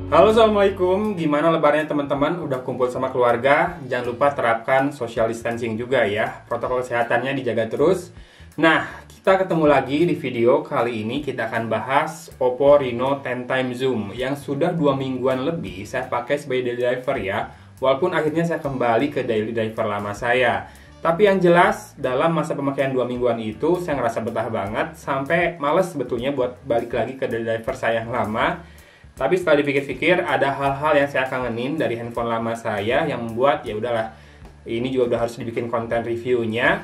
Halo, assalamualaikum. Gimana lebarannya teman-teman? Udah kumpul sama keluarga? Jangan lupa terapkan social distancing juga ya. Protokol kesehatannya dijaga terus. Nah, kita ketemu lagi di video kali ini. Kita akan bahas Oppo Reno 10 Time Zoom yang sudah 2 mingguan lebih saya pakai sebagai daily driver ya. Walaupun akhirnya saya kembali ke daily driver lama saya. Tapi yang jelas, dalam masa pemakaian 2 mingguan itu, saya ngerasa betah banget. Sampai males sebetulnya buat balik lagi ke daily driver saya yang lama. Tapi setelah dipikir-pikir, ada hal-hal yang saya kangenin dari handphone lama saya yang membuat ya udahlah, ini juga udah harus dibikin konten reviewnya.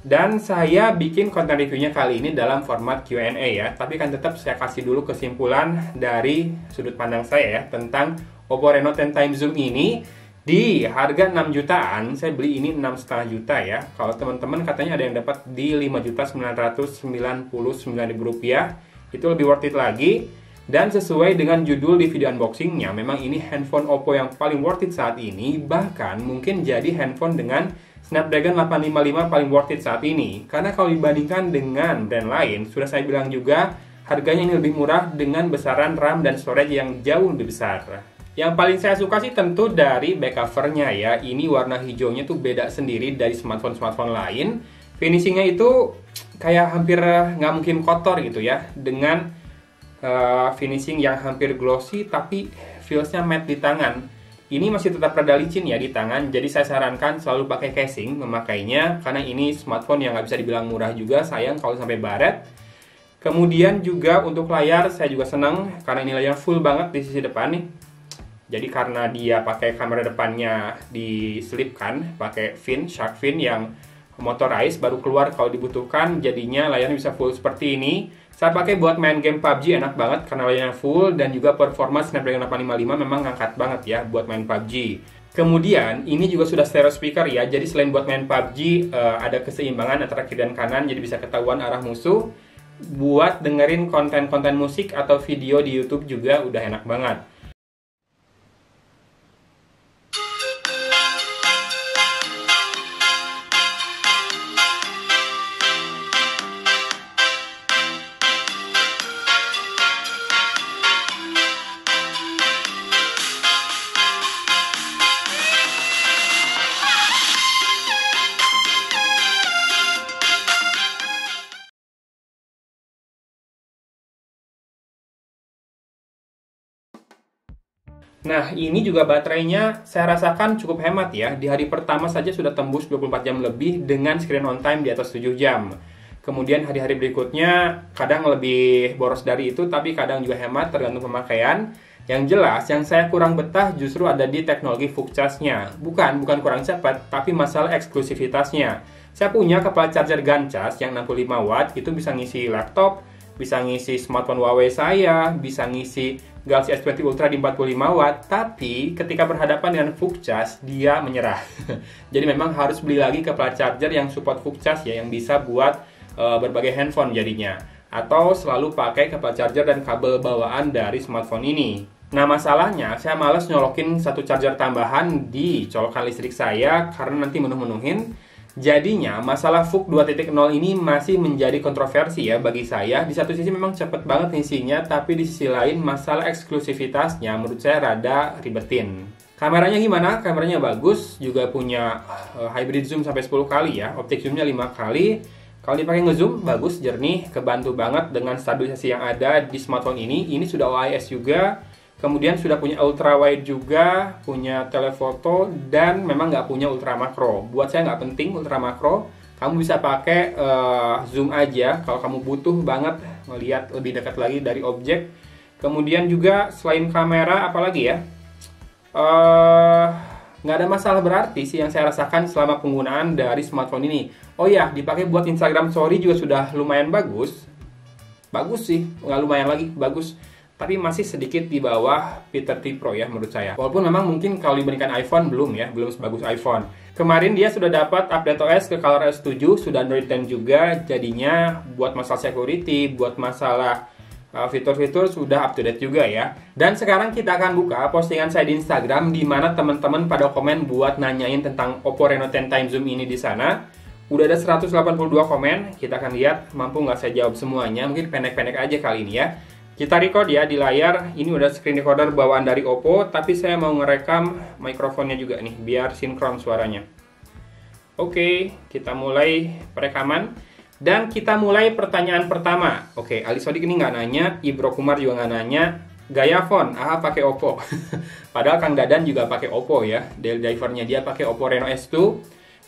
Dan saya bikin konten reviewnya kali ini dalam format Q&A ya. Tapi kan tetap saya kasih dulu kesimpulan dari sudut pandang saya ya tentang Oppo Reno 10 Time Zoom ini. Di harga 6 jutaan, saya beli ini 6,5 juta ya. Kalau teman-teman katanya ada yang dapat di 5.999.000 rupiah, itu lebih worth it lagi. Dan sesuai dengan judul di video unboxingnya, memang ini handphone Oppo yang paling worth it saat ini. Bahkan mungkin jadi handphone dengan Snapdragon 855 paling worth it saat ini. Karena kalau dibandingkan dengan brand lain, sudah saya bilang juga, harganya ini lebih murah dengan besaran RAM dan storage yang jauh lebih besar. Yang paling saya suka sih tentu dari back covernya ya. Ini warna hijaunya tuh beda sendiri dari smartphone-smartphone lain. Finishingnya itu kayak hampir nggak mungkin kotor gitu ya. Dengan finishing yang hampir glossy tapi feelsnya matte di tangan. Ini masih tetap rada licin ya di tangan, jadi saya sarankan selalu pakai casing memakainya karena ini smartphone yang nggak bisa dibilang murah juga, sayang kalau sampai baret. Kemudian juga untuk layar saya juga senang karena ini layar full banget di sisi depan nih. Jadi karena dia pakai kamera depannya diselipkan pakai shark fin yang motorized, baru keluar kalau dibutuhkan, jadinya layarnya bisa full seperti ini. Saya pakai buat main game PUBG enak banget karena layarnya full dan juga performa Snapdragon 855 memang ngangkat banget ya buat main PUBG. Kemudian ini juga sudah stereo speaker ya, jadi selain buat main PUBG ada keseimbangan antara kiri dan kanan, jadi bisa ketahuan arah musuh. Buat dengerin konten-konten musik atau video di YouTube juga udah enak banget. Nah, ini juga baterainya saya rasakan cukup hemat ya. Di hari pertama saja sudah tembus 24 jam lebih dengan screen on time di atas 7 jam. Kemudian hari-hari berikutnya kadang lebih boros dari itu, tapi kadang juga hemat tergantung pemakaian. Yang jelas, yang saya kurang betah justru ada di teknologi fast charge-nya. Bukan kurang cepat, tapi masalah eksklusivitasnya. Saya punya kepala charger gancas yang 65 watt, itu bisa ngisi laptop, bisa ngisi smartphone Huawei saya, bisa ngisi Galaxy S20 Ultra di 45 watt, tapi ketika berhadapan dengan fast charge, dia menyerah. Jadi memang harus beli lagi kepala charger yang support fast charge ya, yang bisa buat berbagai handphone jadinya. Atau selalu pakai kepala charger dan kabel bawaan dari smartphone ini. Nah masalahnya, saya males nyolokin satu charger tambahan di colokan listrik saya karena nanti menuh-menuhin. Jadinya, masalah FUK 2.0 ini masih menjadi kontroversi ya bagi saya. Di satu sisi memang cepet banget isinya, tapi di sisi lain masalah eksklusivitasnya menurut saya rada ribetin. Kameranya gimana? Kameranya bagus, juga punya hybrid zoom sampai 10 kali ya. Optik zoomnya 5 kali. Kalau dipakai ngezoom, bagus, jernih, kebantu banget dengan stabilisasi yang ada di smartphone ini. Ini sudah OIS juga. Kemudian sudah punya ultra wide juga, punya telefoto, dan memang nggak punya ultra makro. Buat saya nggak penting ultra makro, kamu bisa pakai zoom aja kalau kamu butuh banget melihat lebih dekat lagi dari objek. Kemudian juga selain kamera, apalagi ya, nggak ada masalah berarti sih yang saya rasakan selama penggunaan dari smartphone ini. Oh ya, dipakai buat Instagram Story juga sudah lumayan bagus. Bagus sih, nggak lumayan lagi, bagus. Tapi masih sedikit di bawah P30 Pro ya menurut saya. Walaupun memang mungkin kalau dibandingkan iPhone belum sebagus iPhone. Kemarin dia sudah dapat update OS ke ColorOS 7, sudah Android 10 juga, jadinya buat masalah security, buat masalah fitur-fitur sudah up to date juga ya. Dan sekarang kita akan buka postingan saya di Instagram di mana teman-teman pada komen buat nanyain tentang Oppo Reno 10 Time Zoom ini di sana. Udah ada 182 komen, kita akan lihat mampu nggak saya jawab semuanya, mungkin pendek-pendek aja kali ini ya. Kita record ya di layar. Ini udah screen recorder bawaan dari Oppo, tapi saya mau ngerekam mikrofonnya juga nih biar sinkron suaranya. Oke, kita mulai perekaman dan kita mulai pertanyaan pertama. Oke, Ali Sodik ini nggak nanya, Ibro Kumar juga nggak nanya. Gaya phone, pakai Oppo. Padahal Kang Dadan juga pakai Oppo ya. Daily drivernya dia pakai Oppo Reno S2.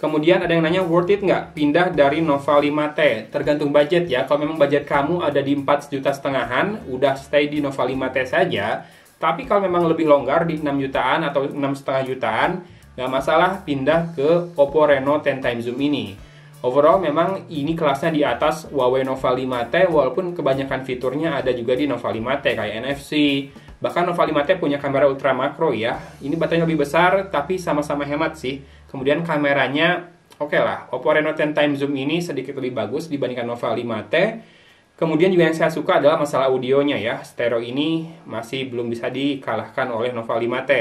Kemudian ada yang nanya worth it nggak pindah dari Nova 5T? Tergantung budget ya. Kalau memang budget kamu ada di 4,5 jutaan, udah stay di Nova 5T saja. Tapi kalau memang lebih longgar di 6 jutaan atau 6,5 jutaan, nggak masalah pindah ke Oppo Reno 10 times zoom ini. Overall memang ini kelasnya di atas Huawei Nova 5T, walaupun kebanyakan fiturnya ada juga di Nova 5T kayak NFC. Bahkan Nova 5T punya kamera ultra makro ya. Ini baterainya lebih besar tapi sama-sama hemat sih. Kemudian kameranya oke lah. Oppo Reno 10 times zoom ini sedikit lebih bagus dibandingkan Nova 5T. Kemudian juga yang saya suka adalah masalah audionya ya. Stereo ini masih belum bisa dikalahkan oleh Nova 5T.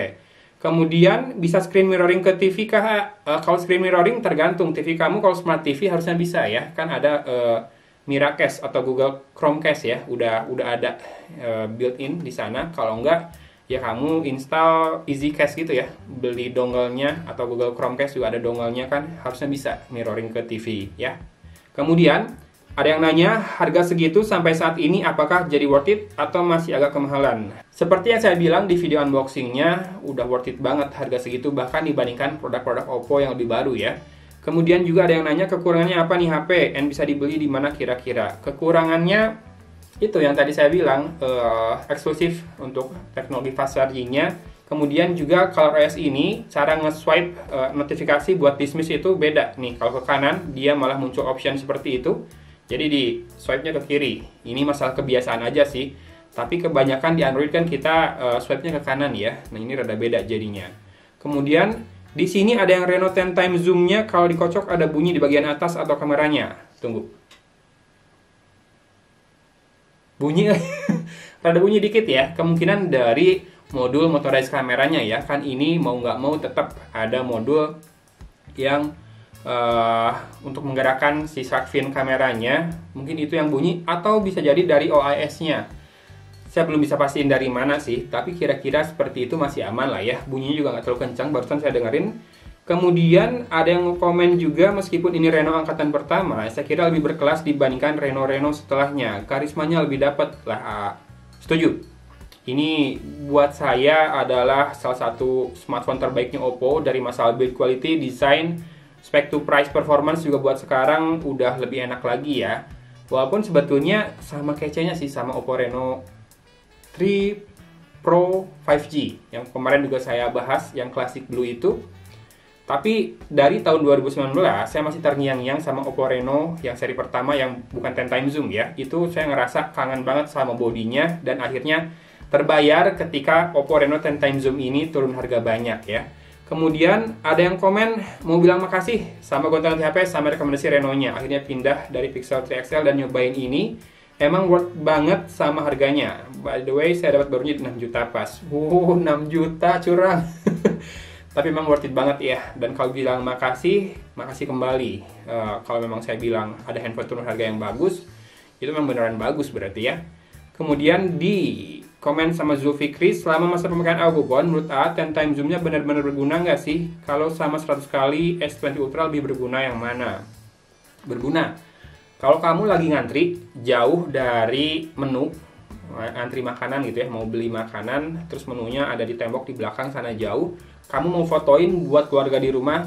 Kemudian bisa screen mirroring ke TV kah? Kalau screen mirroring tergantung TV kamu. Kalau Smart TV harusnya bisa ya. Kan ada Miracast atau Google Chromecast ya. Udah ada built-in di sana. Kalau enggak ya kamu install EasyCast gitu ya. Beli dongle-nya atau Google Chromecast juga ada dongle-nya kan. Harusnya bisa mirroring ke TV ya. Kemudian ada yang nanya, harga segitu sampai saat ini apakah jadi worth it atau masih agak kemahalan? Seperti yang saya bilang di video unboxingnya, udah worth it banget harga segitu bahkan dibandingkan produk-produk Oppo yang lebih baru ya. Kemudian juga ada yang nanya kekurangannya apa nih HP dan bisa dibeli di mana kira-kira? Kekurangannya itu yang tadi saya bilang, eksklusif untuk teknologi fast charging-nya. Kemudian juga ColorOS ini cara nge-swipe notifikasi buat dismiss itu beda nih. Kalau ke kanan dia malah muncul option seperti itu. Jadi di swipe-nya ke kiri. Ini masalah kebiasaan aja sih. Tapi kebanyakan di Android kan kita swipe-nya ke kanan ya. Nah ini rada beda jadinya. Kemudian di sini ada yang Reno 10 times zoom-nya. Kalau dikocok ada bunyi di bagian atas atau kameranya. Tunggu. Bunyi rada bunyi dikit ya. Kemungkinan dari modul motorized kameranya ya. Kan ini mau nggak mau tetap ada modul yang untuk menggerakkan si shark fin kameranya. Mungkin itu yang bunyi atau bisa jadi dari OIS-nya. Saya belum bisa pastiin dari mana sih, tapi kira-kira seperti itu masih aman lah ya. Bunyinya juga nggak terlalu kencang, barusan saya dengerin. Kemudian ada yang komen juga, meskipun ini Reno angkatan pertama, saya kira lebih berkelas dibandingkan Reno-Reno setelahnya. Karismanya lebih dapat lah. Setuju. Ini buat saya adalah salah satu smartphone terbaiknya Oppo dari masalah build quality, desain, spek to price performance juga buat sekarang udah lebih enak lagi ya. Walaupun sebetulnya sama kecenya sih sama Oppo Reno 3 Pro 5G yang kemarin juga saya bahas yang classic blue itu. Tapi dari tahun 2019 saya masih terngiang-ngiang sama Oppo Reno yang seri pertama yang bukan 10 times zoom ya. Itu saya ngerasa kangen banget sama bodinya dan akhirnya terbayar ketika Oppo Reno 10 times zoom ini turun harga banyak ya. Kemudian ada yang komen mau bilang makasih sama gonta HP sama rekomendasi Reno-nya. Akhirnya pindah dari Pixel 3 XL dan nyobain ini. Emang worth banget sama harganya. By the way, saya dapat barunya 6 juta pas. 6 juta curang. Tapi memang worth it banget ya. Dan kalau bilang makasih kembali. Kalau memang saya bilang ada handphone turun harga yang bagus, itu memang beneran bagus berarti ya. Kemudian di komen sama Zulfikri, selama masa pemakaian Algophone, menurut A, 10 times zoom-nya benar-benar berguna nggak sih? Kalau sama 100 kali, S20 Ultra lebih berguna yang mana? Berguna. Kalau kamu lagi ngantri, jauh dari menu, antri makanan gitu ya, mau beli makanan, terus menunya ada di tembok di belakang sana jauh, kamu mau fotoin buat keluarga di rumah,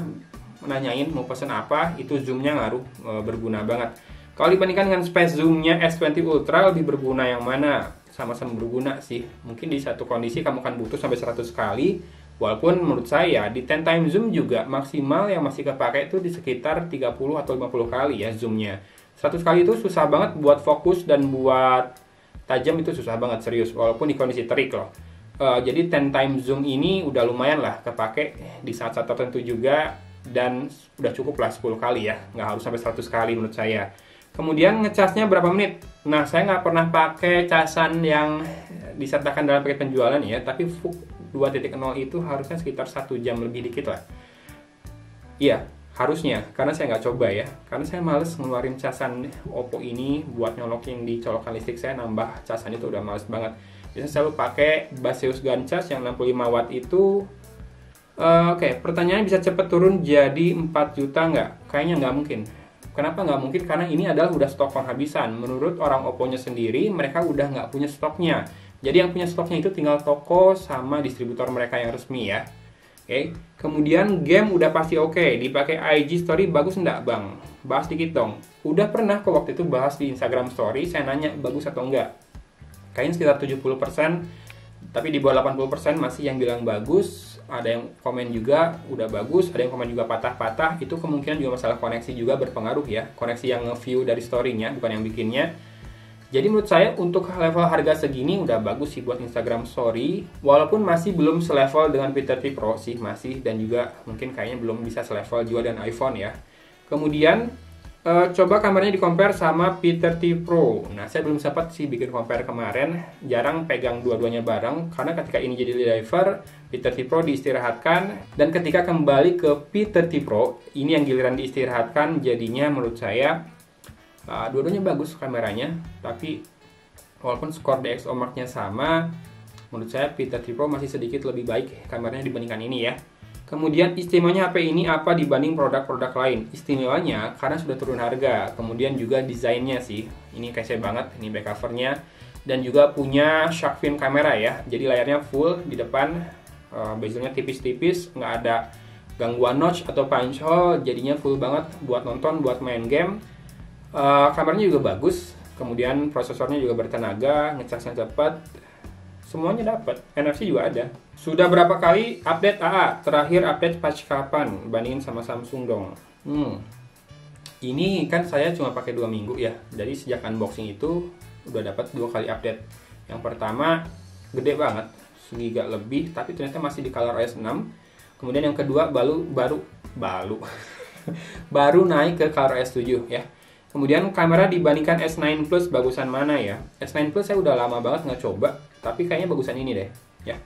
nanyain mau pesen apa, itu zoom-nya ngaruh, berguna banget. Kalau dibandingkan dengan space zoom-nya S20 Ultra, lebih berguna yang mana? Sama-sama berguna sih. Mungkin di satu kondisi kamu akan butuh sampai 100 kali. Walaupun menurut saya di 10 times zoom juga maksimal yang masih kepake itu di sekitar 30 atau 50 kali ya zoomnya. 100 kali itu susah banget buat fokus dan buat tajam, itu susah banget serius. Walaupun di kondisi terik loh. Jadi 10 times zoom ini udah lumayan lah kepake di saat-saat tertentu juga. Dan udah cukup lah 10 kali ya. Nggak harus sampai 100 kali menurut saya. Kemudian ngecasnya berapa menit? Nah, saya nggak pernah pakai casan yang disertakan dalam paket penjualan ya, tapi VOOC 2.0 itu harusnya sekitar 1 jam lebih dikit lah. Iya, Harusnya, karena saya nggak coba ya. Karena saya males ngeluarin casan Oppo ini buat nyolokin di colokan listrik saya, nambah casan itu udah males banget. Biasanya selalu pakai Baseus GunCharge yang 65 watt itu. Oke, pertanyaannya bisa cepet turun jadi 4 juta nggak? Kayaknya nggak mungkin. Kenapa nggak mungkin? Karena ini adalah udah stok penghabisan. Menurut orang Oppo-nya sendiri, mereka udah nggak punya stoknya. Jadi yang punya stoknya itu tinggal toko sama distributor mereka yang resmi ya. Oke, kemudian game udah pasti oke. Dipakai IG Story bagus enggak bang? Bahas dikit dong. Udah pernah kok waktu itu bahas di Instagram Story, saya nanya bagus atau enggak. Kayaknya sekitar 70%, tapi di bawah 80% masih yang bilang bagus. Ada yang komen juga udah bagus, ada yang komen juga patah-patah. Itu kemungkinan juga masalah koneksi juga berpengaruh ya. Koneksi yang nge-view dari story-nya, bukan yang bikinnya. Jadi menurut saya untuk level harga segini udah bagus sih buat Instagram Story. Walaupun masih belum selevel dengan P30 Pro sih masih, dan juga mungkin kayaknya belum bisa selevel juga dan iPhone ya. Kemudian coba kameranya di-compare sama P30 Pro. Nah saya belum sempat sih bikin compare kemarin. Jarang pegang dua-duanya bareng karena ketika ini jadi driver, P30 Pro diistirahatkan. Dan ketika kembali ke P30 Pro, ini yang giliran diistirahatkan, jadinya menurut saya dua-duanya bagus kameranya, tapi walaupun skor DxOMark-nya sama, menurut saya P30 Pro masih sedikit lebih baik kameranya dibandingkan ini ya. Kemudian istimewanya HP ini apa dibanding produk-produk lain? Istimewanya karena sudah turun harga, kemudian juga desainnya sih. Ini kece banget, ini back covernya, dan juga punya shark fin kamera ya. Jadi layarnya full di depan, bezelnya tipis-tipis, nggak ada gangguan notch atau punch hole, jadinya full banget buat nonton, buat main game. Kameranya juga bagus, kemudian prosesornya juga bertenaga, ngecasnya cepat, semuanya dapat. NFC juga ada. Sudah berapa kali update AA? Terakhir update patch kapan? Bandingin sama Samsung dong. Ini kan saya cuma pakai 2 minggu ya. Jadi sejak unboxing itu udah dapat 2 kali update. Yang pertama gede banget, 1 GB lebih, tapi ternyata masih di ColorOS 6. Kemudian yang kedua baru naik ke ColorOS 7 ya. Kemudian kamera dibandingkan S9 Plus bagusan mana ya? S9 Plus saya udah lama banget nggak coba, tapi kayaknya bagusan ini deh ya.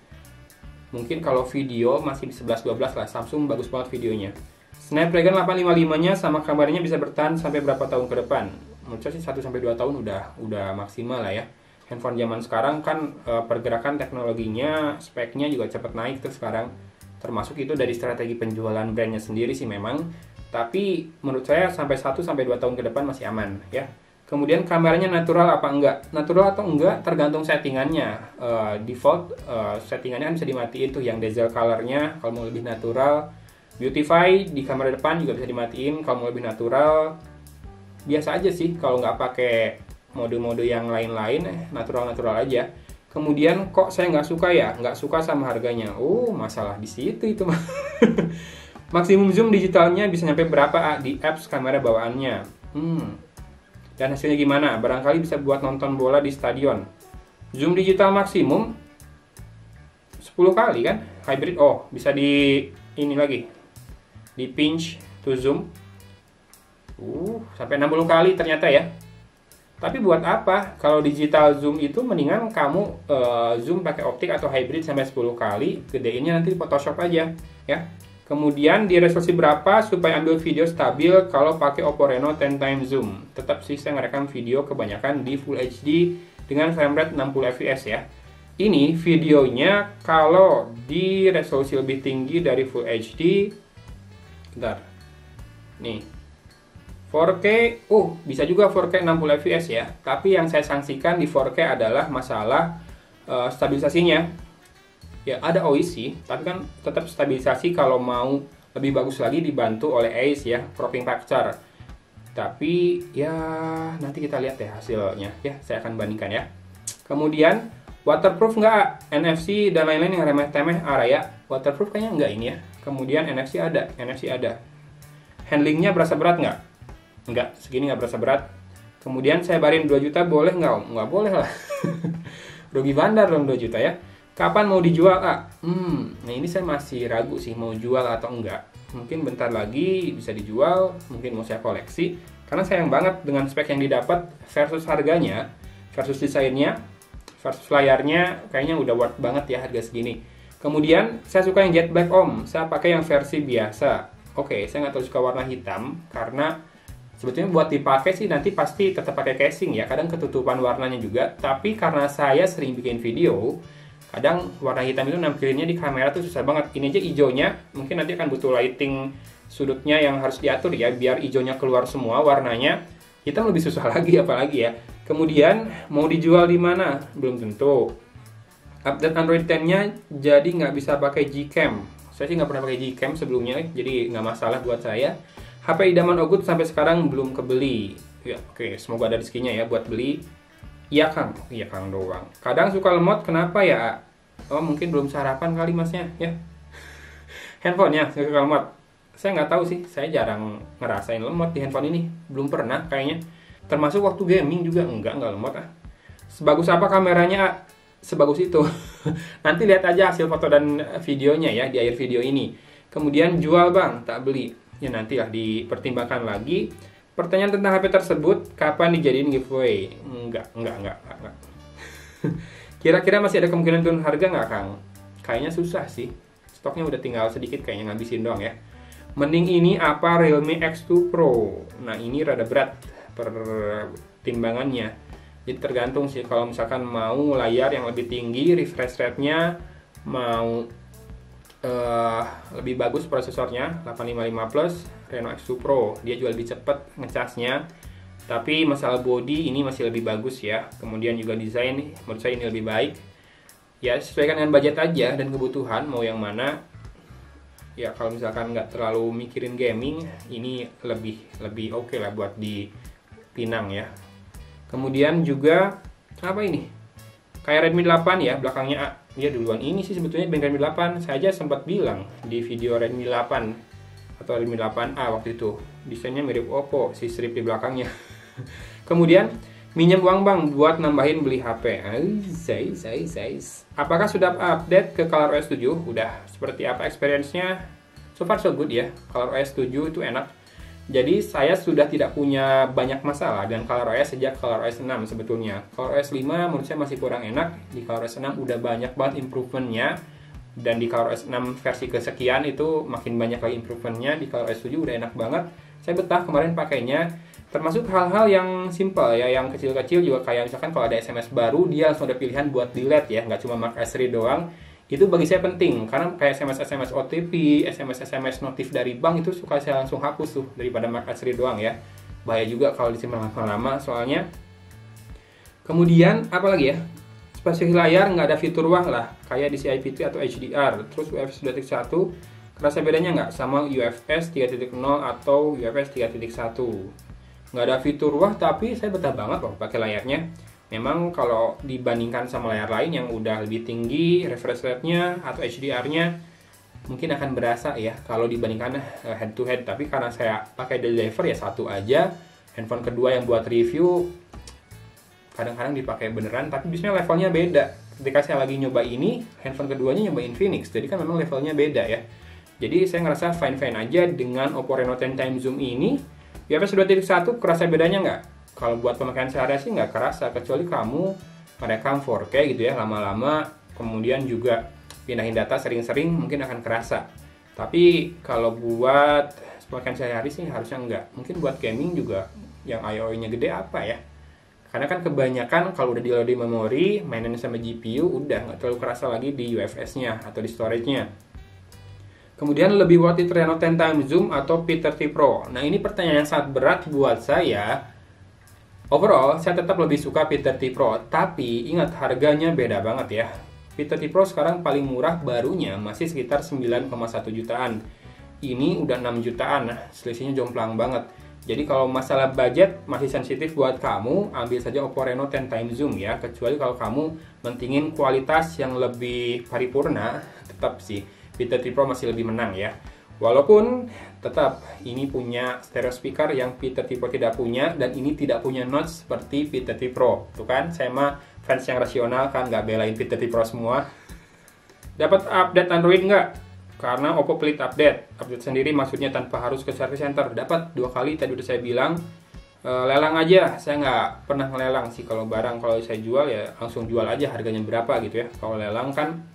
Mungkin kalau video masih di 11-12 lah, Samsung bagus banget videonya. Snapdragon 855-nya sama kameranya bisa bertahan sampai berapa tahun ke depan? Menurut saya sih 1-2 tahun udah maksimal lah ya. Handphone zaman sekarang kan pergerakan teknologinya, speknya juga cepat naik tuh sekarang. Termasuk itu dari strategi penjualan brandnya sendiri sih memang. Tapi menurut saya sampai 1-2 tahun ke depan masih aman ya. Kemudian kameranya natural apa enggak? Natural atau enggak tergantung settingannya. Default settingannya kan bisa dimatiin tuh yang dazzle colornya kalau mau lebih natural. Beautify di kamera depan juga bisa dimatiin kalau mau lebih natural. Biasa aja sih kalau nggak pakai mode-mode yang lain-lain, natural-natural aja. Kemudian kok saya nggak suka ya? Nggak suka sama harganya. Masalah di situ itu mah. Maksimum zoom digitalnya bisa nyampe berapa di apps kamera bawaannya? Dan hasilnya gimana? Barangkali bisa buat nonton bola di stadion. Zoom digital maksimum 10 kali kan? Hybrid, bisa di ini lagi. Di pinch to zoom. Sampai 60 kali ternyata ya. Tapi buat apa? Kalau digital zoom itu mendingan kamu zoom pakai optik atau hybrid sampai 10 kali, gedeinnya nanti di Photoshop aja ya. Kemudian di resolusi berapa supaya ambil video stabil kalau pakai Oppo Reno 10 times zoom? Tetap sih saya ngerekam video kebanyakan di Full HD dengan frame rate 60 fps ya. Ini videonya kalau di resolusi lebih tinggi dari Full HD, bentar, nih 4K, bisa juga 4K 60 fps ya. Tapi yang saya sanksikan di 4K adalah masalah stabilisasinya. Ya ada OIS sih, tapi kan tetap stabilisasi kalau mau lebih bagus lagi dibantu oleh ACE ya, cropping factor. Tapi ya nanti kita lihat deh hasilnya ya, saya akan bandingkan ya. Kemudian waterproof nggak? NFC dan lain-lain yang remeh-temeh Araya. Waterproof kayaknya nggak ini ya. Kemudian NFC ada. Handlingnya berasa berat nggak? Nggak, segini nggak berasa berat. Kemudian saya barin 2 juta boleh nggak? Nggak boleh lah. Rugi bandar dong 2 juta ya. Kapan mau dijual, Nah ini saya masih ragu sih mau jual atau enggak. Mungkin bentar lagi bisa dijual, mungkin mau saya koleksi. Karena sayang banget dengan spek yang didapat versus harganya, versus desainnya, versus layarnya, kayaknya udah worth banget ya harga segini. Kemudian saya suka yang jet black om, saya pakai yang versi biasa. Oke, saya nggak terlalu suka warna hitam karena sebetulnya buat dipakai sih nanti pasti tetap pakai casing ya. Kadang ketutupan warnanya juga. Tapi karena saya sering bikin video, kadang warna hitam itu nampilinnya di kamera tuh susah banget. Ini aja hijaunya, mungkin nanti akan butuh lighting sudutnya yang harus diatur ya, biar hijaunya keluar semua warnanya. Hitam lebih susah lagi apalagi ya. Kemudian mau dijual di mana? Belum tentu. Update Android 10-nya jadi nggak bisa pakai Gcam. Saya sih nggak pernah pakai Gcam sebelumnya, jadi nggak masalah buat saya. HP idaman Ogut sampai sekarang belum kebeli. Ya, oke, semoga ada rezekinya ya buat beli. Iya Kang, iya Kang doang. Kadang suka lemot, kenapa ya? Oh mungkin belum sarapan kali masnya ya. Handphonenya suka lemot. Saya nggak tahu sih, saya jarang ngerasain lemot di handphone ini. Belum pernah kayaknya. Termasuk waktu gaming juga nggak lemot ah. Sebagus apa kameranya? Sebagus itu. Nanti lihat aja hasil foto dan videonya ya di akhir video ini. Kemudian jual bang, tak beli. Ya nanti lah dipertimbangkan lagi. Pertanyaan tentang HP tersebut, kapan dijadiin giveaway? Enggak. Kira-kira masih ada kemungkinan turun harga nggak Kang? Kayaknya susah sih. Stoknya udah tinggal sedikit kayaknya, ngabisin doang ya. Mending ini apa Realme X2 Pro? Nah ini rada berat pertimbangannya. Jadi tergantung sih, kalau misalkan mau layar yang lebih tinggi, refresh rate-nya, mau lebih bagus prosesornya, 855 Plus, Reno X2 Pro, dia juga lebih cepat ngecasnya. Tapi masalah body ini masih lebih bagus ya. Kemudian juga desain, menurut saya ini lebih baik. Ya sesuaikan dengan budget aja dan kebutuhan, mau yang mana. Ya kalau misalkan nggak terlalu mikirin gaming, ini lebih oke lah buat dipinang ya. Kemudian juga apa ini? Kayak Redmi 8 ya, belakangnya dia duluan ini sih sebetulnya Redmi 8. Saya aja sempat bilang di video Redmi 8 atau Redmi 8A waktu itu. Desainnya mirip Oppo, si strip di belakangnya. Kemudian minjem uang bang buat nambahin beli HP. Apakah sudah update ke ColorOS 7? Udah. Seperti apa experience-nya? So far so good ya. ColorOS 7 itu enak. Jadi saya sudah tidak punya banyak masalah dengan ColorOS sejak ColorOS 6 sebetulnya. ColorOS 5 menurut saya masih kurang enak. Di ColorOS 6 udah banyak banget improvement-nya. Dan di ColorOS 6 versi kesekian itu makin banyak lagi improvement-nya. Di ColorOS 7 udah enak banget. Saya betah kemarin pakainya. Termasuk hal-hal yang simple ya, yang kecil-kecil juga kayak misalkan kalau ada SMS baru dia langsung ada pilihan buat delete ya, nggak cuma mark as read doang. Itu bagi saya penting, karena kayak SMS OTP, SMS notif dari bank itu suka saya langsung hapus tuh daripada mark as read doang ya. Bahaya juga kalau disimpan lama-lama soalnya. Kemudian apa lagi ya? Spasial layar nggak ada fitur wah lah, kayak di CIPT atau HDR. Terus UFS 2.1, kerasa bedanya nggak sama UFS 3.0 atau UFS 3.1? Nggak ada fitur wah, tapi saya betah banget loh pakai layarnya. Memang kalau dibandingkan sama layar lain yang udah lebih tinggi refresh rate-nya atau HDR-nya mungkin akan berasa ya kalau dibandingkan head to head. Tapi karena saya pakai deliver ya satu aja. Handphone kedua yang buat review kadang-kadang dipakai beneran, tapi biasanya levelnya beda. Ketika saya lagi nyoba ini, handphone keduanya nyoba Infinix, jadi kan memang levelnya beda ya. Jadi saya ngerasa fine-fine aja dengan Oppo Reno 10 Time Zoom ini. UFS 2.1 kerasa bedanya nggak? Kalau buat pemakaian sehari sih nggak kerasa, kecuali kamu merekam 4K gitu ya lama-lama, kemudian juga pindahin data sering-sering mungkin akan kerasa. Tapi kalau buat pemakaian sehari-hari sih harusnya nggak. Mungkin buat gaming juga yang IO-nya gede apa ya? Karena kan kebanyakan kalau udah di memori, mainin sama GPU udah nggak terlalu kerasa lagi di UFS-nya atau di storage-nya. Kemudian lebih worth it Reno 10 Time Zoom atau P30 Pro? Nah ini pertanyaan yang sangat berat buat saya. Overall, saya tetap lebih suka P30 Pro, tapi ingat harganya beda banget ya. P30 Pro sekarang paling murah barunya masih sekitar 9,1 jutaan. Ini udah 6 jutaan, nah selisihnya jomplang banget. Jadi kalau masalah budget masih sensitif buat kamu, ambil saja Oppo Reno 10 Time Zoom ya. Kecuali kalau kamu mentingin kualitas yang lebih paripurna, tetap sih P30 Pro masih lebih menang ya. Walaupun tetap ini punya stereo speaker yang P30 Pro tidak punya, dan ini tidak punya notch seperti P30 Pro. Tuh kan, saya mah fans yang rasional kan, nggak belain P30 Pro semua. Dapat update Android nggak? Karena Oppo pelit update. Update sendiri maksudnya tanpa harus ke service center. Dapat 2 kali, tadi udah saya bilang. Lelang aja, saya nggak pernah ngelelang sih kalau barang. Kalau saya jual ya langsung jual aja, harganya berapa gitu ya. Kalau lelang kan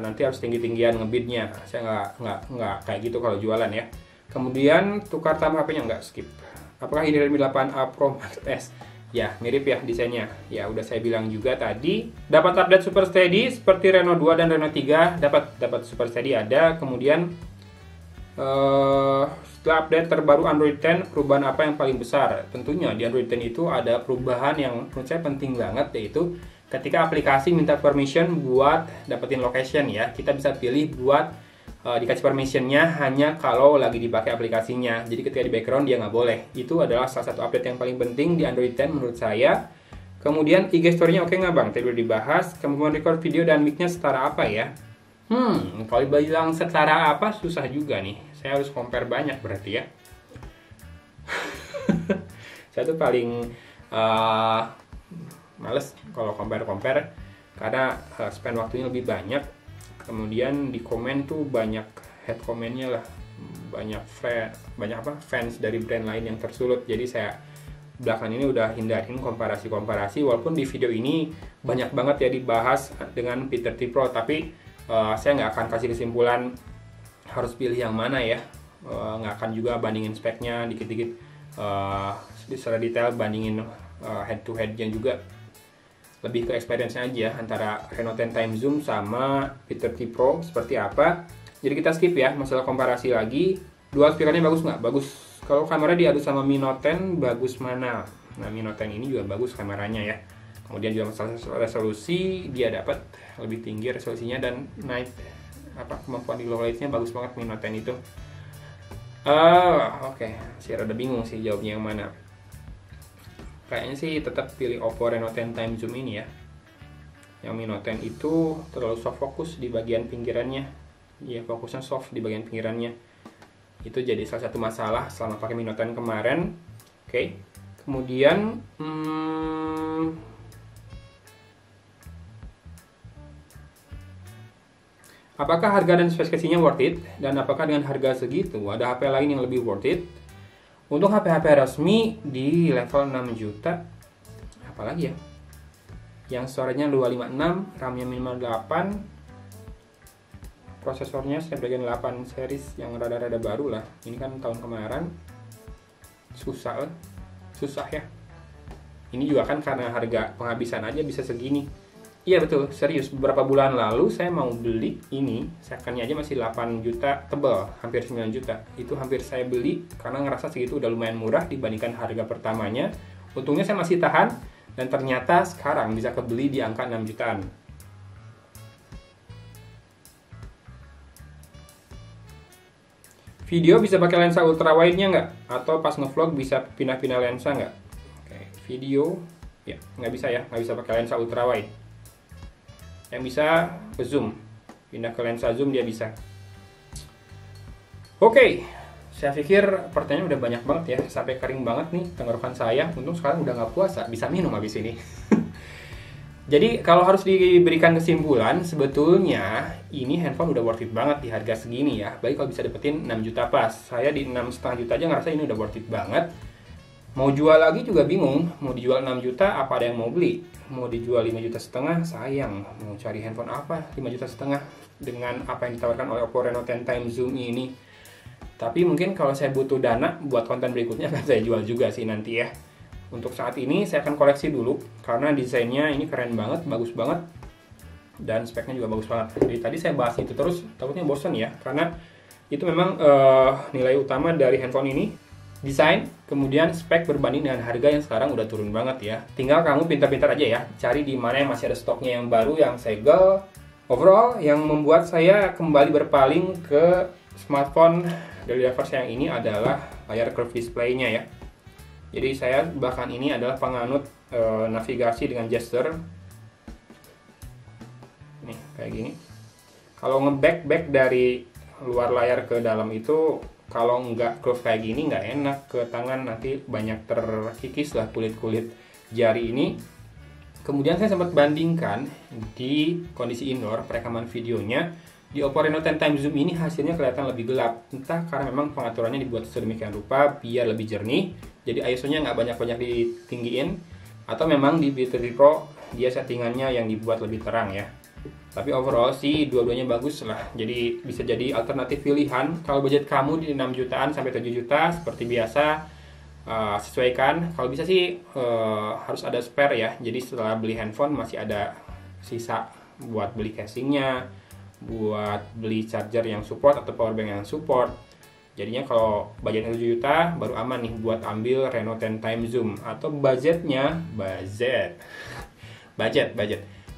nanti harus tinggi-tinggian ngebitnya. Saya nggak kayak gitu kalau jualan ya. Kemudian tukar tambah HP-nya, nggak, skip. Apakah ini Redmi 8A Pro Max S? Ya, mirip ya desainnya. Ya, udah saya bilang juga tadi. Dapat update Super Steady seperti Reno 2 dan Reno 3. Dapat Super Steady ada. Kemudian setelah update terbaru Android 10, perubahan apa yang paling besar? Tentunya di Android 10 itu ada perubahan yang menurut saya penting banget, yaitu ketika aplikasi minta permission buat dapetin location ya. Kita bisa pilih buat dikasih permissionnya hanya kalau lagi dipakai aplikasinya. Jadi ketika di background dia nggak boleh. Itu adalah salah satu update yang paling penting di Android 10 menurut saya. Kemudian IG story-nya oke nggak bang? Tadi udah dibahas. Kemudian record video dan mic-nya setara apa ya? Kalau bilang setara apa susah juga nih. Saya harus compare banyak berarti ya. Saya tuh paling males kalau compare karena spend waktunya lebih banyak. Kemudian di komen tuh banyak head komennya lah, banyak fans dari brand lain yang tersulut. Jadi saya belakangan ini udah hindarin komparasi, walaupun di video ini banyak banget ya dibahas dengan P30 Pro, tapi saya nggak akan kasih kesimpulan harus pilih yang mana ya. Nggak akan juga bandingin speknya dikit-dikit secara detail, bandingin head to headnya juga. Lebih ke experience-nya aja antara Reno 10 Time Zoom sama P30 Pro seperti apa. Jadi kita skip ya masalah komparasi lagi. Dual speakernya bagus nggak? Bagus. Kalau kamera diadu sama Mi Note 10 bagus mana? Nah, Mi Note 10 ini juga bagus kameranya ya. Kemudian juga masalah resolusi, dia dapat lebih tinggi resolusinya dan naik kemampuan di low light-nya bagus banget Mi Note 10 itu. Oke. Saya rada bingung sih jawabnya yang mana. Kayaknya sih tetap pilih Oppo Reno 10 Time Zoom ini ya. Yang Mi Note 10 itu terlalu soft focus di bagian pinggirannya. Ya, fokusnya soft di bagian pinggirannya. Itu jadi salah satu masalah selama pakai Mi Note 10 kemarin. Oke. Kemudian apakah harga dan spesifikasinya worth it? Dan apakah dengan harga segitu ada HP lain yang lebih worth it? Untuk HP-HP resmi di level 6 juta, apalagi ya? Yang storage-nya 256, RAM-nya minimal 8, prosesornya Snapdragon 8 series yang rada-rada baru lah. Ini kan tahun kemarin, susah ya. Ini juga kan karena harga penghabisan aja bisa segini. Iya betul, serius. Beberapa bulan lalu saya mau beli ini, second-nya aja masih 8 juta tebal, hampir 9 juta. Itu hampir saya beli karena ngerasa segitu udah lumayan murah dibandingkan harga pertamanya. Untungnya saya masih tahan dan ternyata sekarang bisa kebeli di angka 6 jutaan. Video bisa pakai lensa ultrawide-nya nggak? Atau pas ngevlog bisa pindah-pindah lensa nggak? Oke, video ya nggak bisa ya, nggak bisa pakai lensa ultrawide. Yang bisa ke zoom, pindah ke lensa zoom dia bisa. Oke, saya pikir pertanyaan udah banyak banget ya, sampai kering banget nih tenggorokan saya. Untung sekarang udah nggak puasa, bisa minum habis ini. Jadi kalau harus diberikan kesimpulan, sebetulnya ini handphone udah worth it banget di harga segini ya. Baik kalau bisa dapetin 6 juta pas. Saya di 6,5 juta aja ngerasa ini udah worth it banget. Mau jual lagi juga bingung, mau dijual 6 juta apa ada yang mau beli? Mau dijual 5,5 juta, sayang. Mau cari handphone apa 5,5 juta dengan apa yang ditawarkan oleh Oppo Reno 10 Time Zoom ini. Tapi mungkin kalau saya butuh dana buat konten berikutnya akan saya jual juga sih nanti ya. Untuk saat ini saya akan koleksi dulu karena desainnya ini keren banget, bagus banget. Dan speknya juga bagus banget. Jadi tadi saya bahas itu terus, takutnya bosan ya. Karena itu memang nilai utama dari handphone ini. Desain, kemudian spek berbanding dengan harga yang sekarang udah turun banget ya. Tinggal kamu pintar-pintar aja ya, cari di mana yang masih ada stoknya yang baru, yang segel. Overall, yang membuat saya kembali berpaling ke smartphone dari level yang ini adalah layar curve display-nya ya. Jadi saya bahkan ini adalah penganut navigasi dengan gesture. Nih, kayak gini. Kalau nge-back dari luar layar ke dalam itu, kalau nggak curve kayak gini nggak enak ke tangan, nanti banyak terkikis lah kulit-kulit jari ini. Kemudian saya sempat bandingkan di kondisi indoor perekaman videonya. Di Oppo Reno 10 Time Zoom ini hasilnya kelihatan lebih gelap. Entah karena memang pengaturannya dibuat sedemikian rupa biar lebih jernih. Jadi ISO-nya nggak banyak-banyak ditinggiin. Atau memang di P30 Pro dia settingannya yang dibuat lebih terang ya. Tapi overall sih dua-duanya bagus lah. Jadi bisa jadi alternatif pilihan. Kalau budget kamu di 6 jutaan sampai 7 juta seperti biasa, sesuaikan. Kalau bisa sih harus ada spare ya. Jadi setelah beli handphone masih ada sisa buat beli casingnya, buat beli charger yang support atau powerbank yang support. Jadinya kalau budgetnya 7 juta baru aman nih buat ambil Reno 10 Time Zoom. Atau budgetnya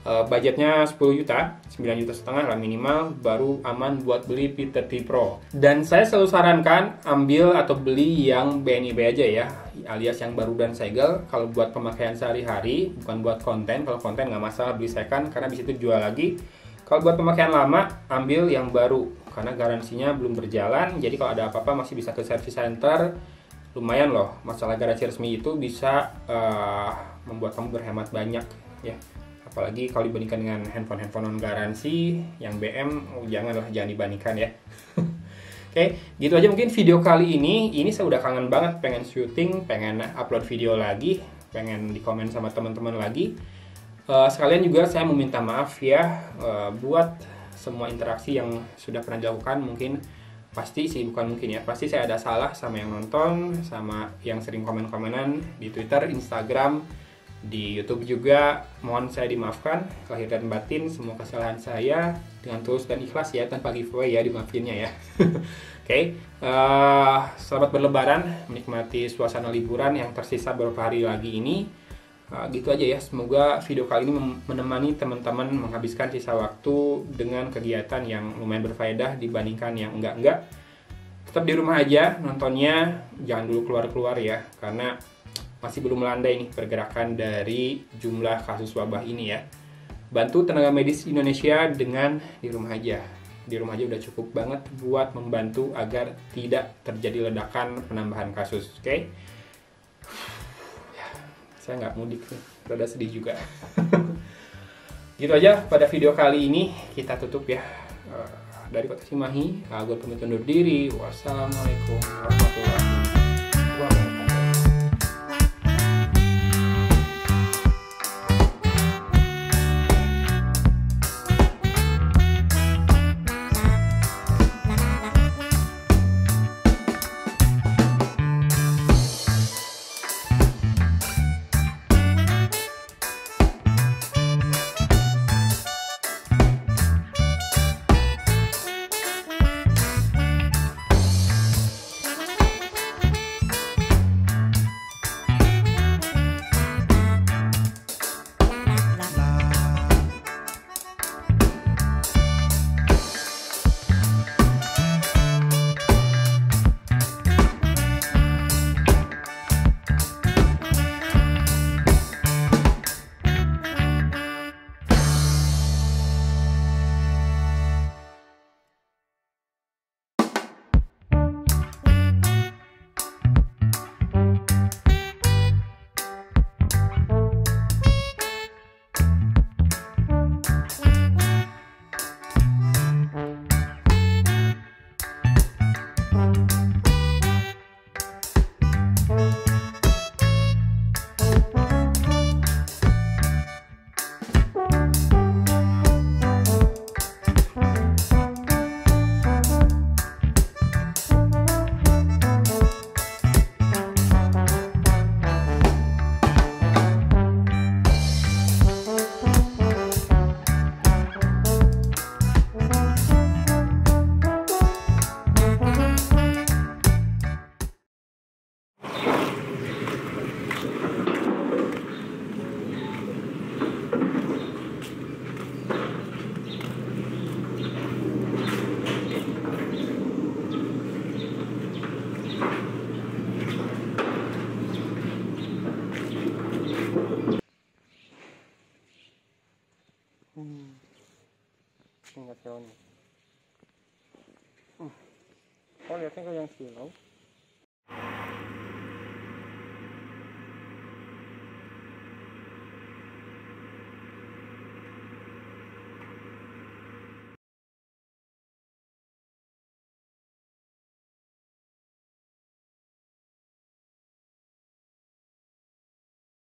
budgetnya 10 juta, 9 juta setengah lah minimal, baru aman buat beli P30 Pro. Dan saya selalu sarankan ambil atau beli yang BNIB aja ya, alias yang baru dan segel. Kalau buat pemakaian sehari-hari, bukan buat konten. Kalau konten nggak masalah beli second karena di situ jual lagi. Kalau buat pemakaian lama, ambil yang baru karena garansinya belum berjalan. Jadi kalau ada apa-apa masih bisa ke service center. Lumayan loh, masalah garansi resmi itu bisa membuat kamu berhemat banyak ya. Apalagi kalau dibandingkan dengan handphone non garansi yang BM, jangan dibandingkan ya. Oke, gitu aja mungkin video kali ini. Ini saya udah kangen banget pengen syuting, pengen upload video lagi, pengen dikomen sama teman-teman lagi. Sekalian juga saya meminta maaf ya buat semua interaksi yang sudah pernah dilakukan. Mungkin pasti sih, bukan mungkin ya, pasti saya ada salah sama yang nonton, sama yang sering komen-komenan di Twitter, Instagram, di YouTube juga. Mohon saya dimaafkan lahir dan batin semua kesalahan saya, dengan tulus dan ikhlas ya, tanpa giveaway ya, dimaafinnya ya. Oke, selamat berlebaran, menikmati suasana liburan yang tersisa beberapa hari lagi ini. Gitu aja ya, semoga video kali ini menemani teman-teman menghabiskan sisa waktu dengan kegiatan yang lumayan berfaedah dibandingkan yang enggak. Tetap di rumah aja nontonnya, jangan dulu keluar-keluar ya, karena masih belum melandai nih pergerakan dari jumlah kasus wabah ini ya. Bantu tenaga medis Indonesia dengan di rumah aja. Di rumah aja udah cukup banget buat membantu agar tidak terjadi ledakan penambahan kasus. Oke? Ya, saya nggak mudik nih, rada sedih juga. Gitu aja pada video kali ini, kita tutup ya. Dari Kota Cimahi, gue pamit undur diri. Wassalamualaikum warahmatullahi wabarakatuh. Ingat kawan. Oh lihatnya kayak yang silau.